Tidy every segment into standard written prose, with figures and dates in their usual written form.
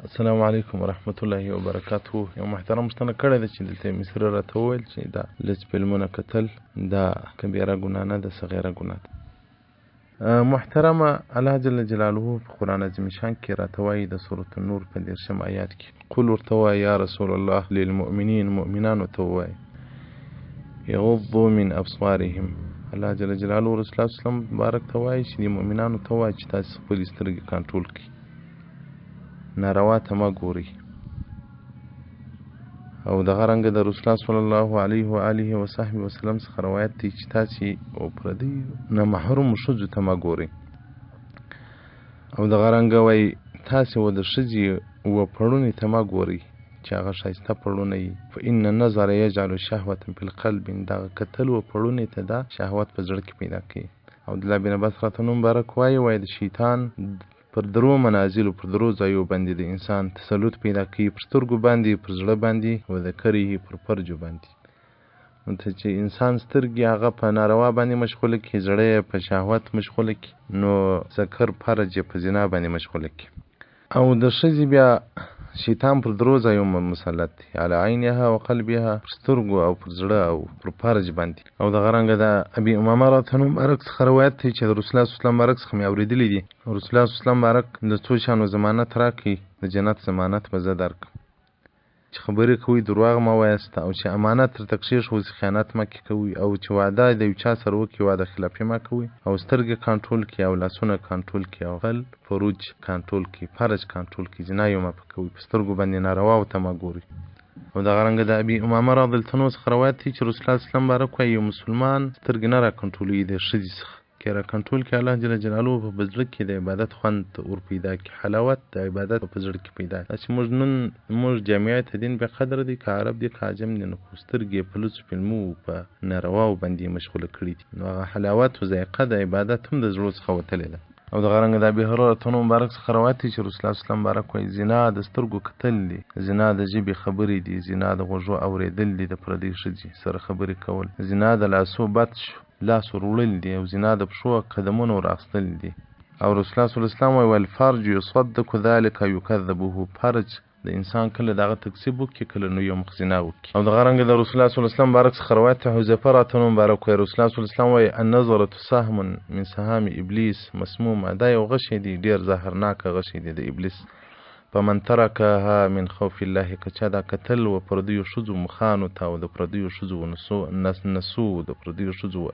السلام علیکم ورحمت الله وبرکاته. یو محترم پوښتنه کړې ده چې دلته مصر راته وویل چې دا لږ فلمونه کتل دا کبیره ګناه نه ده، صغیره ګناه ده. محترمه، الله جل جلاله په قرآن عظیم شان کې راته وایي د سورة النور په 10 آیات کې قل ورته وایه یا رسول الله للمؤمنین، مؤمنانو ته ووایه یغضوا من ابصارهم. الله جل جلاله رسول الله صلی الله علیه وسلم مبارک ته وایي چې د مؤمنانو ته وایي چې تاسې خپلې سترګې کنټرول کړئ، ناروا ته مه ګورئ. او دغه رنګه د رسول الله صلی الله علیه و آله و صحبه وسلم څخه روایت دی چې تاسې او پردي نه محرومو ښځو ته مه ګورئ. او دغه رنګه وایي تاسې و د ښځې و پړونې ته مه ګورئ چې هغه ښایسته پړونه وي. فإن النظر یجعل شهوة فی القلب، دغه کتل و پړونې ته دا شهوت په زړه کې پیدا کوي. عبدالله بن عباس رضی الله عنه مبارک وایي د شیطان پر درو منازلو پر درو ځایو باندې د انسان تسلط پیدا کوي، پر سترګو باندې، پر زړه باندې، و ذکره پر فرجو باندې. نو ته چې انسان سترګې هغه په ناروا باندې مشغوله کړي، زړه یې په شهوت مشغوله کړي، نو ذکر فرج یې په زنا باندې مشغوله کړي. او د ښځې بیا شیطان پر درو ځایو مسلط دی، علی عینها و قلبها، پر سترګو او پر زړه او پر فرج باندې. او دغه رنګه د ابي امامه رضی الله عنه مبارک څخه روایت دی چې د رسول الله صلی الله علیه وسلم مبارک څخه مې اورېدلی دي. رسول الله صلی الله علیه وسلم مبارک د څو شیانو ضمانت راکړي، د جنت ضمانت به زه درکړم چې خبرې کوئ دروغ مه وایاست، او چې امانت درته کښېښودل خیانت مه کوئ، او چې وعده د یو چا سره وکړي وعده خلافي مه کوئ، او سترګې کنټرول کړي، او لاسونه کنټرول کړي، او خپل فروج کنټرول کړي، فرج کنټرول کړي، زنا یې مه کوئ، په سترګو باندې نارواو ته مه ګورئ. او دغه رنګه د ابي امامه رضی الله عنه څخه روایت دی چې رسول الله صلی الله علیه وسلم مبارک وایي یو مسلمان سترګې نه را کنټرولوي د ښځې څخه، که را کنټرول کړي الله جل جلاله په زړه کې د عبادت خوند ور پیدا کړي، حلاوت د عبادت په زړه کې پیدا کړي. چې موږ نن جامعه ته دین بې قدره دی، که عرب دی که عجم دی، نو سترګې په لوڅو فلمو په نارواو باندې مشغوله کړي دي، نو هغه حلاوت و ذایقه د عبادت هم د زړو څخه وتلې ده. او دغه رنګه د ابي هريره مبارک څخه روایت دی چې رسول الله صلی الله علیه وسلم مبارک وایي زنا د سترګو کتل دي، زنا د ژبې خبرې دي، زنا د غوږو اورېدل دي، د پردۍ ښځې سره خبرې کول، زنا د لاسو بد لاس وروړل دي، او زنا د پښو قدمونو ورغستل دي. او رسول الله صلی الله علیه وسلم وایي والفرج یصدق ذلک یکذبه، فرج د انسان کله دغه تکذیب وکړي، کله نو یو مخ زنا وکړي. او دغه رنګه د رسول الله صلی الله علیه وسلم مبارک څخه روایت دی حذیفه رضی الله عنه مبارک وایي رسول الله صلی الله علیه وسلم وایي النظرة سهم من سهام ابلیس مسمومه، دا یو غشی دی ډیر زهرناکه غشی دی د ابلیس. فمن ترکها من خوف الله، که چا دا کتل و پردیو ښځو مخانو ته، او د پردیو ښځو نسو د پردیو ښځو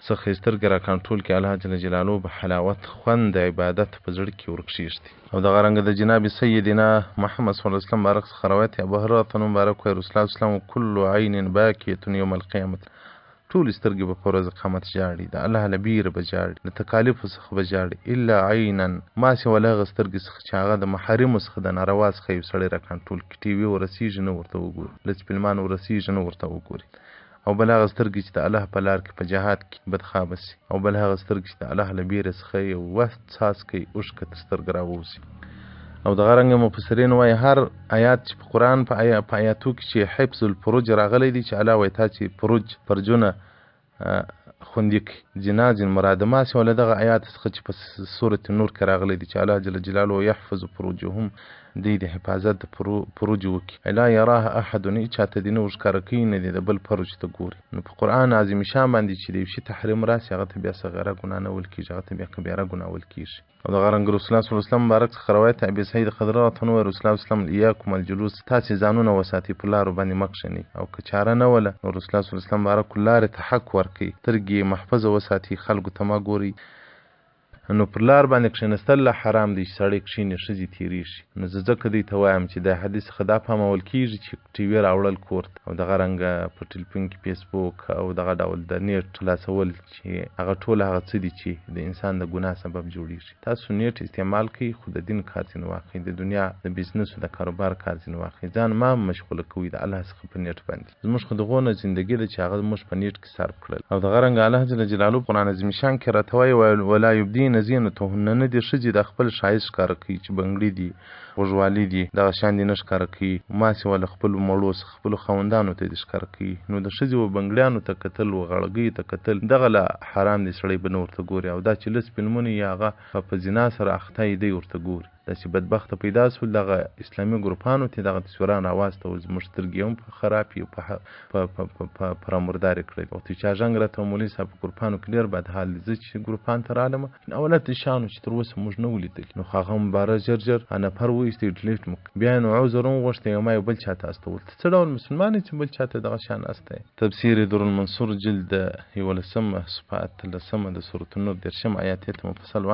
څخه سترګې را کنټرول کړي، الله جل جلاله به حلاوت خوند د عبادت په زړه کې ورکښېږدي. او دغه رنګه د جناب سیدنا محمد صلی الله علیه وسلم مبارک څخه روایت دی ابو هريره مبارک وایي رسول الله صلی الله علیه وسلم کل عین باکیة یوم القیامة، ټولې سترګې به په ورځ قیامت ژاړي، د الله له بیره به ژاړي، له تکالیفو څخه به ژاړي، الا عینا ما سوى له هغه سترګې څخه چې هغه د محارمو څخه د ناروا څخه یو سړی را کنټرول کړي، ټي وي ورسیږي نه ورته وګوري، لڅ فلمان ورسیږي نه ورته وګوري. او بل هغه سترګې چې د الله په لار کې په جهاد کې بدخوابه سي، او بل هغه سترګې چې د الله له بیره څخه یو وخت څاڅکی اوښکه تر سترګه راووځي. او دغه رنګه مفسرین وایي هر آیات چې په قرآن په آیاتو کې چې حفظ الفروج راغلی دی، چې الله وایي تاسې فرجونه خوندي کړي، زنا ځین مراد ما سوى له دغه آیات څخه چې په سورة نور کې راغلی دی چې الله جل جلاله یحفظ فروجهم، دی د حفاظت د فروج وکړي، لا یراه احد، چاته دې نه ورښکاره کوي نه دی د بل فرج ته ګوري. نو په قرآن عظیم شان باندې چې د یو شي تحریم راسي، هغه ته بیا صغیره ګناه نه ویل کېږي، هغه ته بیا کبیره ګناه ویل کېږي. او دغه رنګ رسول الله صلی الله علیه وسلم مبارک څخه روایت ابي سعید خدری رضی الله عنه رسول الله صلی الله علیه وسلم ایاکم الجلوس، تاسې ځانونه وساتئ په لارو باندې مه کښېنئ، او که چاره نه وله نو رسول الله صلی الله علیه وسلم مبارک لارې ته حق ورکړئ، سترګې محفظه وساتئ، خلکو ته مه ګورئ. نو پر لار باندې کښېنستل له حرام دی چې سړی کښېني ښځې تېرېږي. نو زه ځکه دوی ته وایم چې دا حدیث څخه دا فهمول کېږي چې ټي وي راوړل کور ته، او دغه رنګه په ټلیفون کې فیسبوک او دغه ډول د نیټ خلاصول چې هغه ټول هغه څه دي چې د انسان د ګناه سبب جوړېږي. تاسو نیټ استعمال کوئ، خو د دین کار ځینې واخلئ، د دنیا د بزنس او د کاروبار کار ځینې واخلئ، ځان مه مشغوله کوئ د الله څخه په نیټ باندې. زموږ خو دغو نه زندګي ده چې هغه موږ په نیټ کې صرف کړل. او دغه رنګه الله جل جلاله قرآن عظیم شان کې راته وایي ولا یبدین زینتهن، نه دي ښځې د خپل ښایست ښکاره کوي چې بنګړي دي، غوږوالي دي، دغه شیان دي نه ښکاره کوي، ما سوى له خپلو مړو څخه خپلو خاوندانو ته دي ښکاره کوي. نو د ښځې و بنګړیانو ته کتل، و غړګیو ته کتل، دغه له حرام دي، سړی به نه ورته ګوري. او دا چې لس فلمونه یې هغه په زنا سره اخته یې دی ورته ګوري، داسې بدبخته پیدا سول دغه اسلامي ګروپانو ته دغه تصویران راواستول زموږ سترګې هم په خراب یو په پرامردارې کړل وختې چې اژنګ راته مولوي صاحب په ګروپانو کې ډېر بد حال دی زه چې ګروپان ته رالم اولت شانو چې تر اوسه موږ نه ولیدل نو هغه هم باره ژر نفر وایستې ډیلیټ مو بیا نو عذر هم غوښتی ما یو بل چا ته استول ته څه ډول مسلمان یې چې بل چا ته دغه شان استی تفسیر درالمنصور جلد 11 صفحه 13 د سورة النور 10 آیات ته مفصل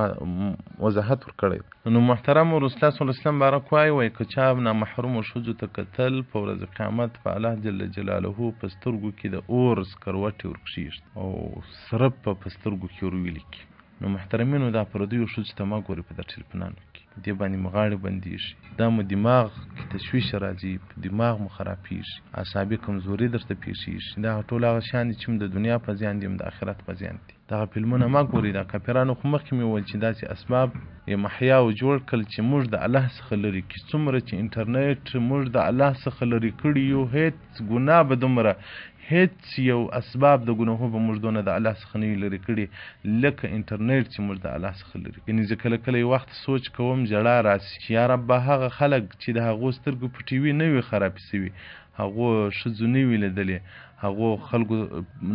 وضاحت ورکړی نو محترم رسول الله صلی الله علیه وسلم بارک وایي که چا نامحرمو ښځو ته کتل په ورځ قیامت په الله جل جلاله په سترګو کې د اور سکروټې ورکښېږدي او سرب په سترګو کې ورویلي نو محترمینو دا پردیو ښځو ته مه ګورئ په دا ټلیفونانو کې په دې باندې مو غاړې بندېږي دا مو دماغ کې تشویش راځي په دماغ مو خرابېږي اعصابي کمزوري درته پېښېږي دا ټول هغه شیان دي چې د دنیا په زیان دي د آخرت په زیان دي دغه فلمونه مه ګورئ دا کاپیرانو خو مخکې مې وویل چې داسې اسباب یې محیاو جوړ کړل چې موږ د الله څخه لرې کړي څومره چې انټرنیټ موږ د الله څخه لرې کړي یو هېڅ ګناه به دومره هېڅ یو اسباب د ګناهو به موږ دونه د الله څخه نه وي لرې کړي لکه انټرنیټ چې موږ د الله څخه لرې یعنې زه کله کله یو وخت سوچ کوم ژړا راسي چې یا ربه هغه خلک چې د هغو سترګو په ټي وي نه وي خرابې سوي هغو ښځو نه وي لیدلې هغو خلکو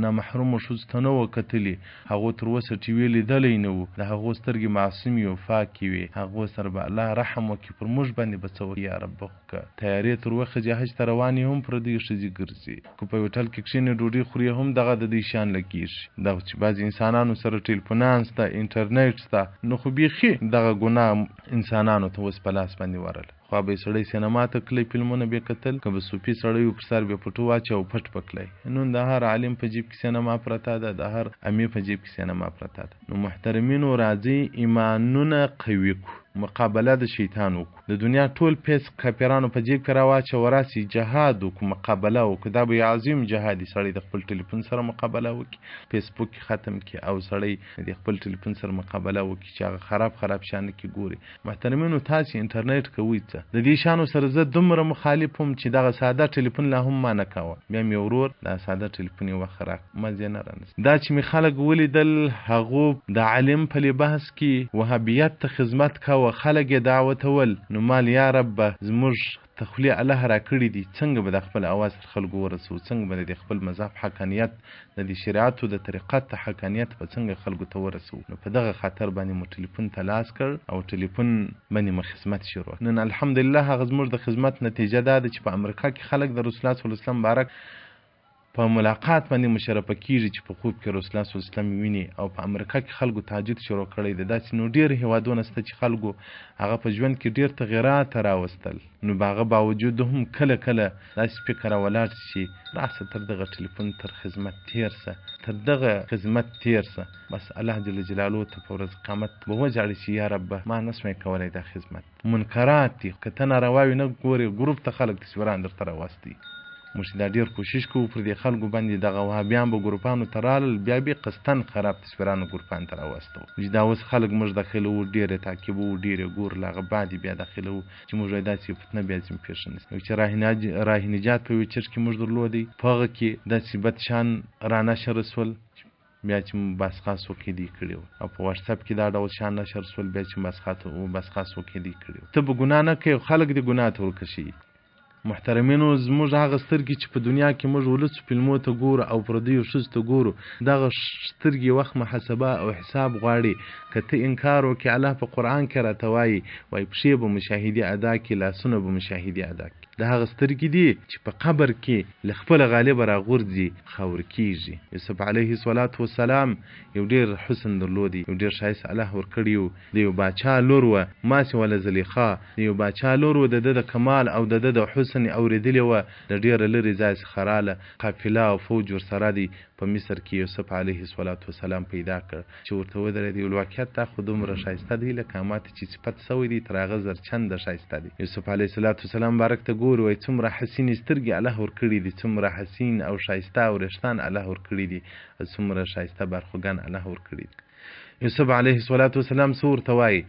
نامحرمو ښځو ته نه وه کتلي هغو تر اوسه ټي وي لیدلی نه وو د هغو سترګې معصومې او پاکې وې هغو سره به الله رحم وکړي پر موږ باندې به څه وکړي یا ربه خو که تیارې تر وخته حج ته روانې هم پردۍ ښځې ګرځي که په هوټل کې کښېنې ډوډۍ خوري هم دغه د دوی شان لګېږي دغه چې بعضې انسانانو سره ټلیفونان شته انټرنیټ شته نو خو بیخي دغه ګناه انسانانو ته اوس په لاس باندې ورله خوا به یې سړی سینما ته تللی فلمونه به یې کتل که به صوفي سړی و پر سر به یې پټو واچي او پټ پکلی نن د هر عالم په جیب کې سینما پرته ده د هر امیر په جیب کې سینما پرته ده نو محترمینو راځئ ایمانونه قوي کړو مقابله د شیطان وکړو د دنیا ټول پیس کاپیرانو په جیب کې راواچو راسي جهاد وکړو مقابله وکړو دا به یو عظیم جهادي سړی د خپل ټلیفون سره مقابله وکړي فیسبوک کې ختم کړي او سړی د خپل ټلیفون سره مقابله وکړي چې هغه خراب شیان کې ګوري محترمینو تاسې انټرنیټ کوئ څه د دې شیانو سره زه دومره مخالف هم چې دغه ساده ټلیفون لا هم ما نه کوه بیا مې ورور دا ساده ټلیفون یې وخت مزې نه رانیسي دا چې مې خلک ولیدل هغو د عالم په لباس کې وهابیت ته خدمت کوه خلک یې دعوتول نو مال یا رب زموږ تخلی الله را کړي دي څنګه به د خپل اواز تر خلکو ورسو څنګه به د خپل مذهب حقانیت د دې شریعتو د طریقت حقانیت په څنګه خلکو ته ورسو نو په دغه خاطر باندې مو ټلیفون ته لاس کړ او ټلیفون باندې مو خدمت شروع نن الحمدلله هغه زموږ د خدمت نتیجه دا ده چې په امریکا کې خلک د رسول الله صلی الله علیه وسلم بارک په ملاقات باندې مشرفه کیږي چې په خوب کې رسول الله صلی الله علیه وسلم ویني او په امریکا کې خلکو تهجد شروع کړی دی داسې نو ډېر هیوادونه شته چې خلکو هغه په ژوند کې ډېر تغیرات راوستل نو په هغه باوجود هم کله داسې فکر ولاړ شي راسه تر دغه ټلیفون تر خدمت تیر سه بس الله جل جلاله ته په ورځ قیامت به وژاړي چې یا رب ما نسوای کولی دا خدمت منکرات دي که ته ناروا وي نه ګورې ګروپ ته خلک تصویران درته راوستي موږ دا ډېر کوشش کوو پر دې خلکو باندې دغه وهابیان به ګروپانو ته رالل بیا به قصدن خراب تصویرانو ګروپان ته راوستو چې دا اوس خلک موږ داخلوو ډېرې تعقیبوو ډېرې ګور له هغه بعد بیا داخلوو چې موږ وایي داسې فتنه بیا ځینې پېښه نه شي چې راه نجات په یو چرچ کې موږ درلودی په هغه کې داسې بد شیان رانشر شول بیا چې باسخاسو کې دی کړي او په واتساپ کې دا ډول شیان نشر شول بیا چې باسخاسو کې دی کړي ته به ګناه نه کوې خلک دې ګناه ته ورکشي محترمینو زموږ هغه سترګې چې په دنیا کې موږ ولسو فلمو ته ګورو او پردیو ښځو ته ګورو دغه سترګې وخت محاسبه او حساب غواړي که ته انکار وکړې الله په قرآن کې راته وایي پښې به مشاهدې ادا کړي لاسونه به مشاهدې ادا کړي د هغه سترګې دي چې په قبر کې له خپله غالبه راغورځي خاور کېږي یوسف علیه السلام یو ډېر حسن درلودی یو ډېر ښایسته الله ورکړی و د یو باچا لور وه ماسې وله زلیخا د یو باچا لور وه د ده د کمال او د ده د حسن اورېدلې وه د ډېره لرې ځای څخه راله قافله او فوج ورسره دی په مصر کې یوسف علیه السلام پیدا کړ چې ورته ودرېد یو واقعیت دا خو دومره ښایسته دی لکه ماته چې صفت سوی دی تر هغه زرچنده ښایسته دی یوسف علیه السلام بارک ته ګوري وایي څومره حسینې سترګې الله ورکړي دي څومره حسین او ښایسته وریښتان الله ورکړي دي څومره ښایسته برخوګان الله ورکړي دي یوسف علیه السلام څه ورته وایي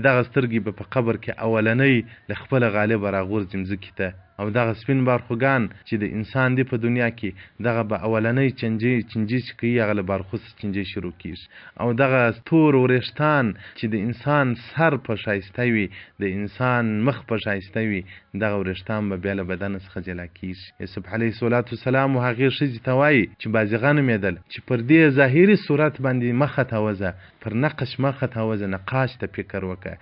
دغه سترګې به په قبر کې اولنۍ له خپله غالبه راغورځي مځکې ته او دغه سپین بارخوګان چې د انسان دی په دنیا کې دغه به اولنۍ چنجي چې کوي هغه له بارخوس چنجي شروع کېږي او دغه تور وریښتان چې د انسان سر په ښایسته وي د انسان مخ په ښایسته وي دغه وریښتان به بیا له بدن څخه جلا کېږي. یوسف علیه السلام هغې ښځې ته وایي چې بازغه نومېدل چې پر دې ظاهري صورت باندې مخه تاوزه پر نقش مخه تاوزه نقاش ته فکر وکړه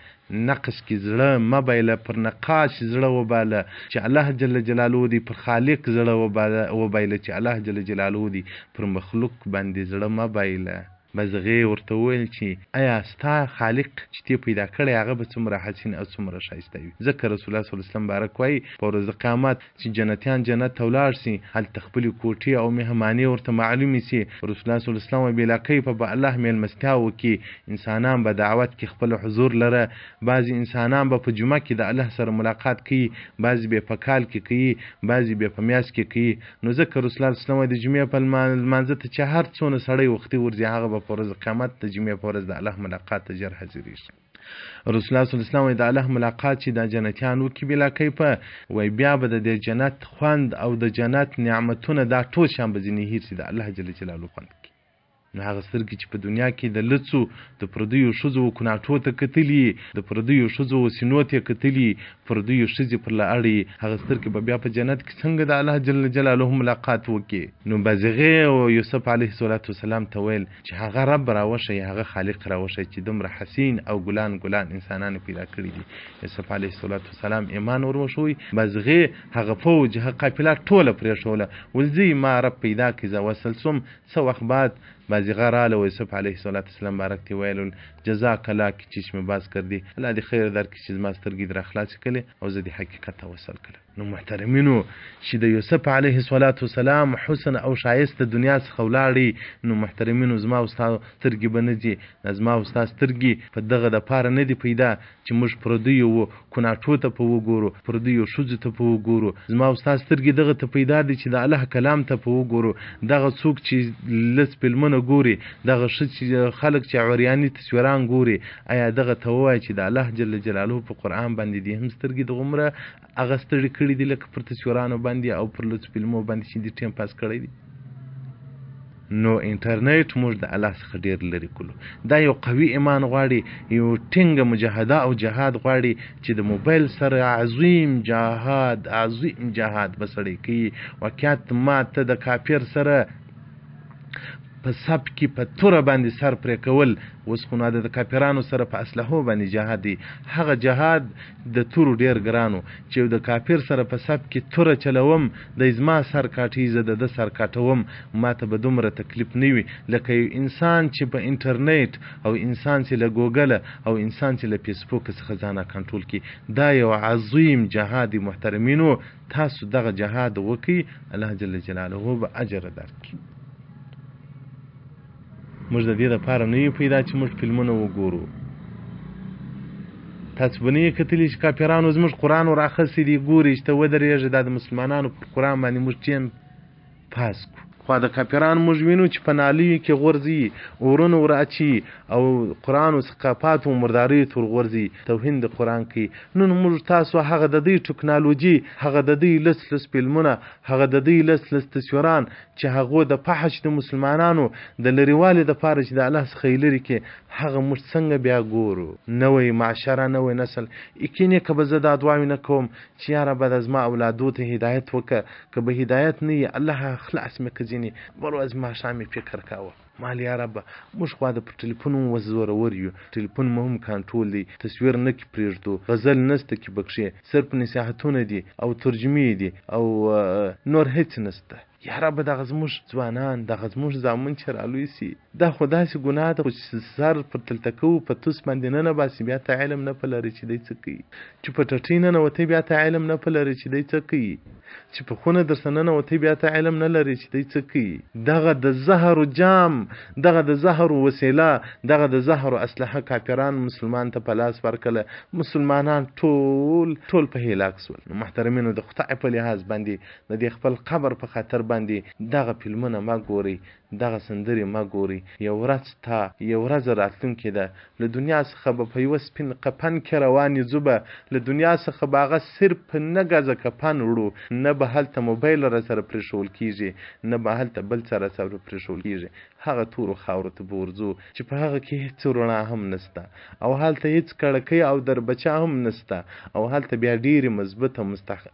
نقش کې زړه مه بایله پر نقاش زړه وباله چې الله جل جلاله دی پر خالق زړه وبایله چې الله جل جلاله دی پر مخلوق باندې زړه مه بایله. بزغې ورته وویل چې آیا ستا خالق چې تی پیدا کړی هغه به څومره حسین او څومره ښایسته وي. ځکه رسول الله صلی الله علیه وسلم بارک وایي په ورځ د قیامت چې جنتیان جنت ته ولاړ سي هلته خپلې کوټې او مهمانۍ ورته معلومې سي رسول الله صلی الله علیه وسلم بلا کیفه به الله میلمستیا وکړي انسانان به دعوت کې خپل حضور لره بعضې انسانان به په جمعه کې د الله سره ملاقات کوي بعضې به په کال کې کوي بعضې به په میاشت کې کوي. نو ځکه رسول الله صلی الله علیه وسلم د جمعې په لمانځه ته چې هر څونه سړی وختي ورځي هغه به په ورځ قیامت د جمعې په ورځ د الله ملاقات ته ژر حاضرېږي. رسول الله صلی الله علیه وسلم د الله ملاقات چې د جنتیان وکړي بلا کیفه وایي بیا به د جنت خوند او د جنت نعمتونه دا ټول شیان به ځینې هېر شي د الله جل جلاله خوند کړي. نو هغه سترګې چې په دنیا کې د لڅو د پردیو ښځو کناټو ته کتلي د پردیو ښځو سینو ته کتلي پردیو ښځې پر له اړې هغه سترګې به بیا په جنت کې څنګه د الله جل جلاله ملاقات وکړي. نو بازغې او یوسف علیه السلام ته ویل چې هغه رب راوښی هغه خالق راوښی چې دومره حسین او ګلان انسانان پیدا کړي دي. یوسف علیه السلام ایمان ور وښوی بازغې هغه فوج هغه قافله ټوله پرېښوله ولځي ما رب پیدا کړي زه وصل سوم څه وخت بعد بازغه راله و یوسف علیه السلام بارک تی ویل جزاک الله که چشم باز کردی الله دې خیر درکړي چې زما سترګې در خلاصې کړې او زه دې حقیقت ته وصل کړم. نو محترمینو چې د یوسف علیه السلام حسن او ښایست د دنیا څخه ولاړې نو محترمینو زما او ستا سترګې به نه ځي زما او ستا سترګې په دغه دپاره نه دي پیدا چې موږ پردیو کناټو ته په وګورو پردیو ښځو ته په وګورو زما او ستا سترګې دغه ته پیدا دي چې د الله کلام ته په وګورو. دغه څوک چې لس فلمونه ګوري دغه خلک چې عریاني تصویران ګوري آیا دغه ته ووایي چې د الله جل جلاله په قرآن باندې دي هم سترګې د غومره هغه ستړي کړي دي لکه پر تصویرانو باندې او پر لس فلمو باندې چې دي ټیم پاس کړی دي. نو انټرنیټ موږ د الله څخه ډېر لرې کړو. دا یو قوي ایمان غواړي یو ټینګه مجاهده او جهاد غواړي چې د موبایل سره عظیم جهاد به سړی کوي. واقعیت ما ته د کافر سره په سب کې په توره باندې سر پرې کول اوس خو نو د کافرانو سره په اسلحو باندې جهاد دی هغه جهاد د تورو ډېر ګرانو چې د کافر سره په سب کې توره چلوم د زما سر کاټي زه د سر کاټوم ما ته به دومره تکلیف نه وي لکه یو انسان چې په انټرنیټ او انسان چې له ګوګله او انسان چې له فیسبوک څخه ځانه کنټرول کړي. دا یو عظیم جهاد محترمینو تاسو دغه جهاد وکړئ الله جل جلاله به اجر درکړي. موږ د دې دپاره نه یو پیدا چې موږ فلمونه وګورو. تاسو به نه یې کتلي چې کافرانو زموږ قرآن ور اخیستی دی ګوري چې ته ودرېږه دا د مسلمانانو پر قرآن باندې موږ ټیم پاس کړو. خو د کافرانو موږ وینو چې په نالیو کې غورځي اورونه ور اچي او قرآن او ثقافات او مرداري تور غورځي توهین د قرآن کوي. نن موږ تاسو هغه د دې ټکنالوژي هغه د دې لس فلمونه هغه د دې لس تصویران چې هغه د فحش د مسلمانانو د لريوالي د پاره چې د الله څخه لري کې هغه موږ څنګه بیا ګورو. نوې معاشره نوې نسل یقیني که به زه دا دعا نه کوم چې یا رب د زما اولادو ته هدایت وکړه که به هدایت نه وي الله خلاص مې کړي بروز ما شامي فکر کاوه مال یا رب موږ خو د ټلیفون وزورور یو ټلیفون مهم کنټرول دی تصویر نه کې پرېږدو غزل نسته کې بکشي صرف نصیحتونه دي او ترجمه دي او نور هیڅ نسته. یا رب دغه زموږ ځوانان دغه زموږ زامن چې رالوی سي دا خو داسې ګناه ده چې سر پر تلتکو په توس باندې نه باسي بیا ته علم نه په لري چې دی څه کوي چې په ټټۍ نه نوتی بیا ته علم نه په لري چې دی څه کوي. چې په خونه درته ننوتی بیا ته علم نه لري چې دی څه کوي. دغه د زهرو جام، دغه د زهرو وسیله، دغه د زهرو اسلحه کافران مسلمان ته په لاس ورکړله. مسلمانان ټول په هلاک سول. محترمینو، د خدای په لحاظ باندې د دې خپل قبر په خاطر باندې دغه فلمونه ما ګوري، دغه سندرې ما ګوري. یو ورځ راتلونکې ده، له دنیا څخه به په یوه سپین قپن کې روانې ځو، به له دنیا څخه به هغه صرف نه ګزه کپن وړو، نه به هلته موبایل را سره پرېښول کېږي، نه به هلته بل څه را سره پرېښول کېږي. هغه تورو خاورو ته به ورځو چې په هغه کې هېڅ رڼا هم نسته، او هلته هېڅ کړکۍ او دربچه هم نسته، او هلته بیا ډېرې مثبته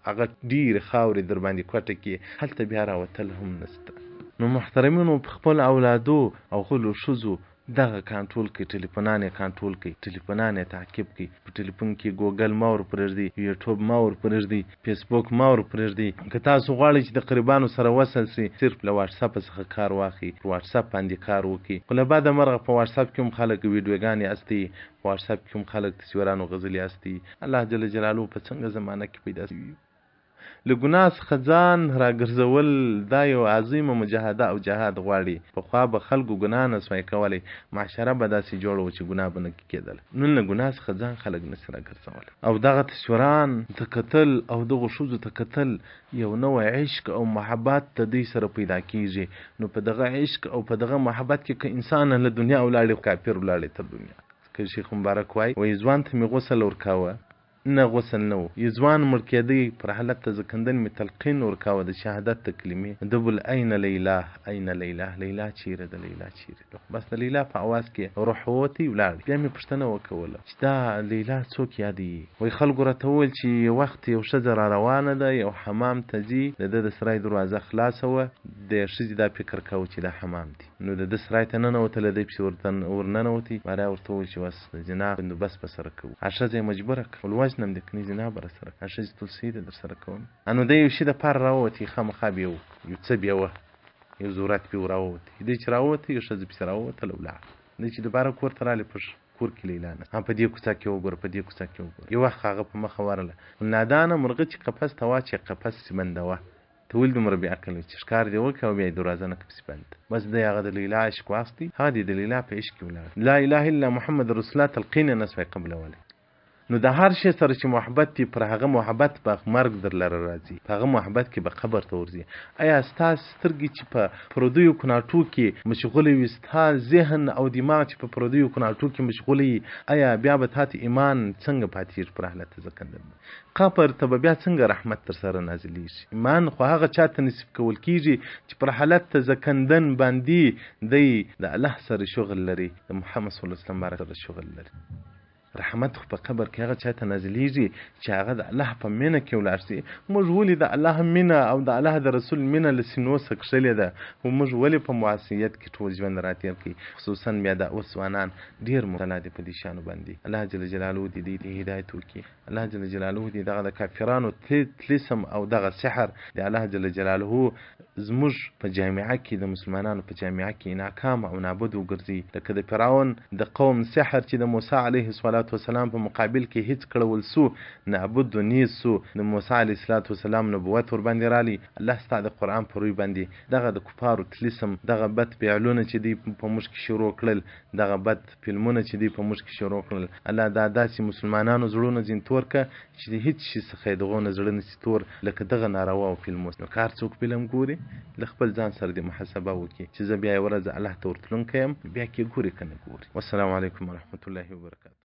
هغه ډېرې خاورې در باندې کوټه کې، هلته بیا راوتل هم نسته. نو محترمینو، په خپل اولادو او خپلو ښځو دغه کنټرول کوي، ټلیفونان یې کنټرول کوي، ټلیفونان یې تعقیب کوي. په ټلیفون کې ګوګل ما ور پرېږدي، یوټیوب ما ور پرېږدي، فیسبوک ما ور پرېږدي. که تاسو غواړئ چې د قریبانو سره وصل سي، صرف له واټساپ څخه کار واخلئ، په واټساپ باندې کار وکړي. خو له بعده مرغه په واټساپ کې هم خلک ویډیوګانې استي، په واټساپ کې هم خلک تصویرانو غزلې استي. الله جل جلاله په څنګه زمانه کې پیدا شوي. له ګناه څخه ځان راګرځول دا یو عظیمه مجاهده او جهاد غواړي. پخوا به خلکو ګناه نه سوای کولی، معاشره به داسې جوړه وه چې ګناه به نه کېدله. نن له ګناه څخه ځان خلک نسي راګرځولی. او دغه تصویران ته کتل او دغو ښځو ته کتل، یو نوی عشق او محبت د دوی سره پیدا کېږي. نو په دغه عشق او په دغه محبت کې که انسان له دنیا ولاړې، کافر ولاړې تر دنیا. که شیخ مبارک وایي ځوان ته مې غسل ورکاوه، نه غسل نه و. یزوان مړ کېدی، پر حالت ته زکندن مې تلقین ورکاوه د شهادت د کلمې. دبل این لیلا، این لیلا، لیلا چیرې ده، لیلا چیرې ده. بس د لیلا په اواز کې روح ووتی، ولاړ. بیا مې پوښتنه وکوله چې دا لیلا څوک یادوي؟ وایي خلکو راته وویل چې یو وخت یو ښځه را روانه ده، یو حمام ته ځي، د ده د سرای دروازه خلاصه وه. د ښځې دا فکر کوه چې دا حمام دی. نو د ده سرای ته ننوتله، دی پسې ورننوتی. باریا ورته وویل چې بس د زنا بندوبست به سره کوو. ښځه یې مجبوره کړه، نم د کني زنا به را سره کړه، ښځې تلسي ده در سره کوم. نو دی یو شي دپاره راووتی، خامخا بیا یو څه بیا وه، یو ضرورت بیا راووتی. دی چې راووتی، یو ښځه پسې راووتله، ولاړه. دی چې دوباره کور ته راغلې، په کور کې لیلا نه. په دې کوڅه کې وګوره، په دې کوڅه کې وګوره. یو وخت هغه په مخه ورله، نادانه مرغه چې قفس ته واچوې، قفس چې بندوه. ته ولې دومره بې عقل وې چې ښکار دې وکړه او بیا یې دروازه نه پسې بند. بس دی هغه د لیلا عشق واخیستی، هغه دې د لیلا په عشق کې ولاړ. لا اله الا محمد رسول الله تلقین یې نه سوی قبلولی. نو د هر شي سره چې محبت دی، پر هغه محبت به مرګ در لره راځي، په هغه محبت کې به قبر ته ورځي. آیا ستاسو سترګې چې په پردیو کناټو کې مشغولې وي، ستاسو ذهن او دماغ چې په پردیو کناټو کې مشغولې وي، آیا بیا به تاته ایمان څنګه پاتېږي پر حالت زکندن؟ قبر ته به بیا څنګه رحمت در سره نازلیږي؟ ایمان خو هغه چاته نصیب کول کېږي چې پر حالت زکندن باندې دی د الله سره شغل لري، د محمد صلی الله علیه وسلم سره شغل لري. رحمت خو په قبر کې هغه چاته نازلیږي چې هغه د الله په مینه کې ولاړ شي. موږ ولې د الله مینه او د الله د رسول مینه له سینو څخه کښلې ده، خو موږ ولې په معصیت کې ټول ژوند راتېر کړي؟ خصوصا بیا د اوس ځوانان ډېر مبتلا دي په دې شیانو باندې. الله جل جلاله دې دوی ته هدایت وکړي. الله جل جلاله دې دغه د کافرانو طلسم او دغه سحر د الله جل جلاله زموږ په جامعه کې، د مسلمانانو په جامعه کې ناکام او نابود وګرځي. لکه د فرعون د قوم سحر چې د موسی علیه السلام په مقابل کې هیڅ کړول سو، نابود و نیز سو. د موسی علیه السلام نبوت ور باندې رالی. الله ستا د قرآن په روی باندې دغه د کفارو طلسم، دغه بد فعلونه چې دی په موږ کې شروع کړل، دغه بد فلمونه چې دی په موږ کې شروع کړل، الله دا داسې مسلمانانو زړونه ځین تور که چې د هیڅ شي څخه یې دغونه زړه نسي تور، لکه دغه ناروا او فلمو. نو کار څوک فلم ګوري، له خپل ځان سره د محاسبه وکړي چې زه بیا یې ورځ الله ته ورتلونکی یم، بیا کې ګوري که نه ګوري. والسلام علیکم ورحمة الله وبرکاته.